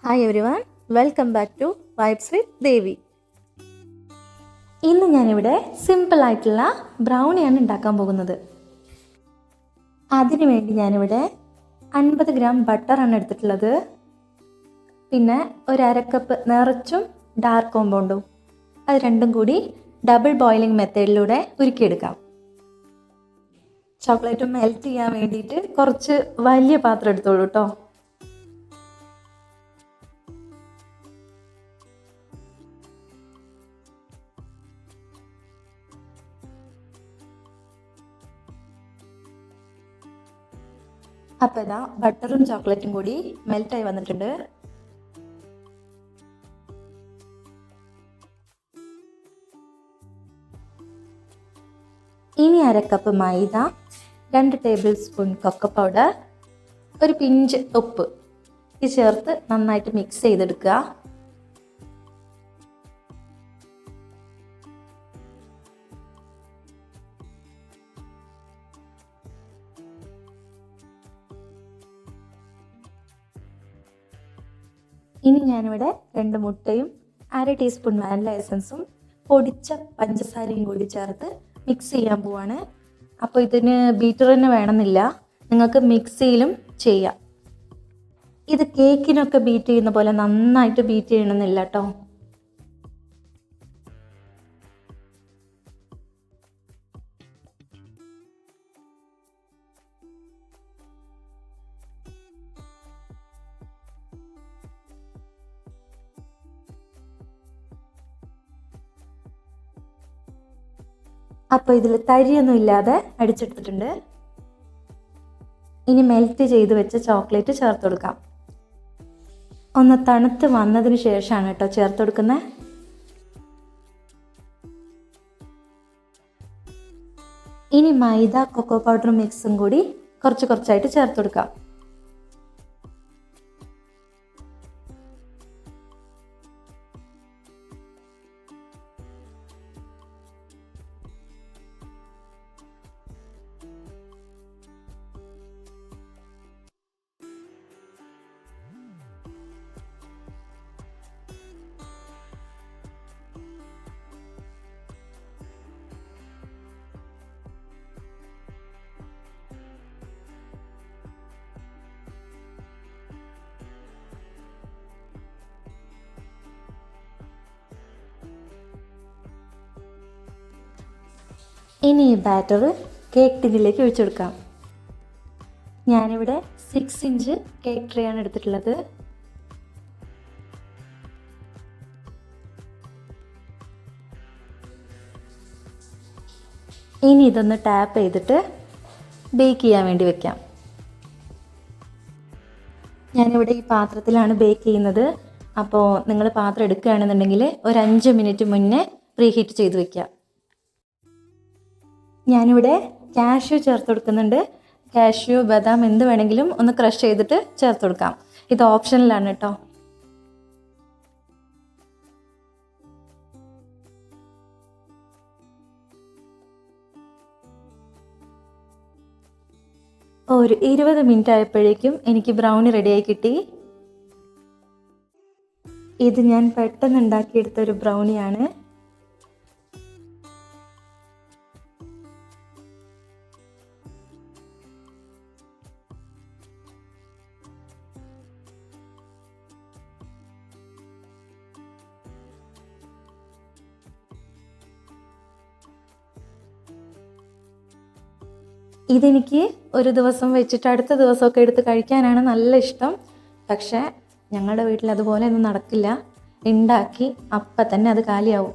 Hi everyone, welcome back to Vibes with Devi. ഇന്ന് ഞാനിവിടെ സിമ്പിളായിട്ടുള്ള ബ്രൗണിയാണ് ഉണ്ടാക്കാൻ പോകുന്നത്. അതിനുവേണ്ടി ഞാനിവിടെ 50 ഗ്രാം ബട്ടറാണ് എടുത്തിട്ടുള്ളത്. പിന്നെ ഒരു അരക്കപ്പ് നിറച്ചും ഡാർക്ക് കോമ്പൗണ്ടും, അത് രണ്ടും കൂടി ഡബിൾ ബോയിലിംഗ് മെത്തേഡിലൂടെ ഉരുക്കിയെടുക്കാം. ചോക്ലേറ്റ് മെൽറ്റ് ചെയ്യാൻ വേണ്ടിയിട്ട് കുറച്ച് വലിയ പാത്രം എടുത്തോളൂ കേട്ടോ. അപ്പോൾ ഇതാ ബട്ടറും ചോക്ലേറ്റും കൂടി മെൽറ്റായി വന്നിട്ടുണ്ട്. ഇനി അരക്കപ്പ് മൈദ, 2 ടേബിൾ സ്പൂൺ കൊക്കോ പൗഡർ, ഒരു പിഞ്ച് ഉപ്പ് ഇത് ചേർത്ത് നന്നായിട്ട് മിക്സ് ചെയ്തെടുക്കുക. ഇനി ഞാനിവിടെ 2 മുട്ടയും 1/2 ടീസ്പൂൺ വാനില എസൻസും പൊടിച്ച പഞ്ചസാരയും കൂടി ചേർത്ത് മിക്സ് ചെയ്യാൻ പോവാണ്. അപ്പോൾ ഇതിന് ബീറ്റർ തന്നെ വേണമെന്നില്ല, നിങ്ങൾക്ക് മിക്സിയിലും ചെയ്യാം. ഇത് കേക്കിനൊക്കെ ബീറ്റ് ചെയ്യുന്ന പോലെ നന്നായിട്ട് ബീറ്റ് ചെയ്യണമെന്നില്ല കേട്ടോ. അപ്പോൾ ഇതിൽ തരിയൊന്നും ഇല്ലാതെ അടിച്ചെടുത്തിട്ടുണ്ട്. ഇനി മെൽറ്റ് ചെയ്ത് വെച്ച ചോക്ലേറ്റ് ചേർത്ത് കൊടുക്കാം. ഒന്ന് തണുത്ത് വന്നതിന് ശേഷമാണ് കേട്ടോ ചേർത്ത് കൊടുക്കുന്നത്. ഇനി മൈദ കൊക്കോ പൗഡർ മിക്സും കൂടി കുറച്ചായിട്ട് ചേർത്ത് കൊടുക്കാം. ഇനി ഈ ബാറ്റർ കേക്ക് ടിന്നിലേക്ക് ഒഴിച്ചെടുക്കാം. ഞാനിവിടെ 6 ഇഞ്ച് കേക്ക് ട്രേ ആണ് എടുത്തിട്ടുള്ളത്. ഇനി ഇതൊന്ന് ടാപ്പ് ചെയ്തിട്ട് ബേക്ക് ചെയ്യാൻ വേണ്ടി വെക്കാം. ഞാനിവിടെ ഈ പാത്രത്തിലാണ് ബേക്ക് ചെയ്യുന്നത്. അപ്പോൾ നിങ്ങൾ പാത്രം എടുക്കുകയാണെന്നുണ്ടെങ്കിൽ ഒരു 5 മിനിറ്റ് മുന്നേ പ്രീഹീറ്റ് ചെയ്ത് വെക്കാം. ഞാനിവിടെ കാഷ്യൂ ചേർത്ത് കൊടുക്കുന്നുണ്ട്. കാഷ്യൂ, ബദാം എന്ത് വേണമെങ്കിലും ഒന്ന് ക്രഷ് ചെയ്തിട്ട് ചേർത്ത് കൊടുക്കാം. ഇത് ഓപ്ഷനിലാണ് കേട്ടോ. ഒരു 20 മിനിറ്റ് ആയപ്പോഴേക്കും എനിക്ക് ബ്രൗണി റെഡിയായി കിട്ടി. ഇത് ഞാൻ പെട്ടെന്ന് ഉണ്ടാക്കിയെടുത്തൊരു ബ്രൗണിയാണ്. ഇതെനിക്ക് ഒരു ദിവസം വെച്ചിട്ട് അടുത്ത ദിവസമൊക്കെ എടുത്ത് കഴിക്കാനാണ് നല്ല ഇഷ്ടം. പക്ഷേ ഞങ്ങളുടെ വീട്ടിൽ അതുപോലെ ഒന്നും നടക്കില്ല. ഉണ്ടാക്കി അപ്പം തന്നെ അത് കാലിയാവും.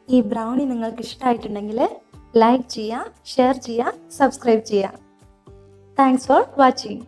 ഈ ബ്രൗണി നിങ്ങൾക്ക് ഇഷ്ടമായിട്ടുണ്ടെങ്കിൽ ലൈക്ക് ചെയ്യുക, ഷെയർ ചെയ്യുക, സബ്സ്ക്രൈബ് ചെയ്യുക. Thanks for watching.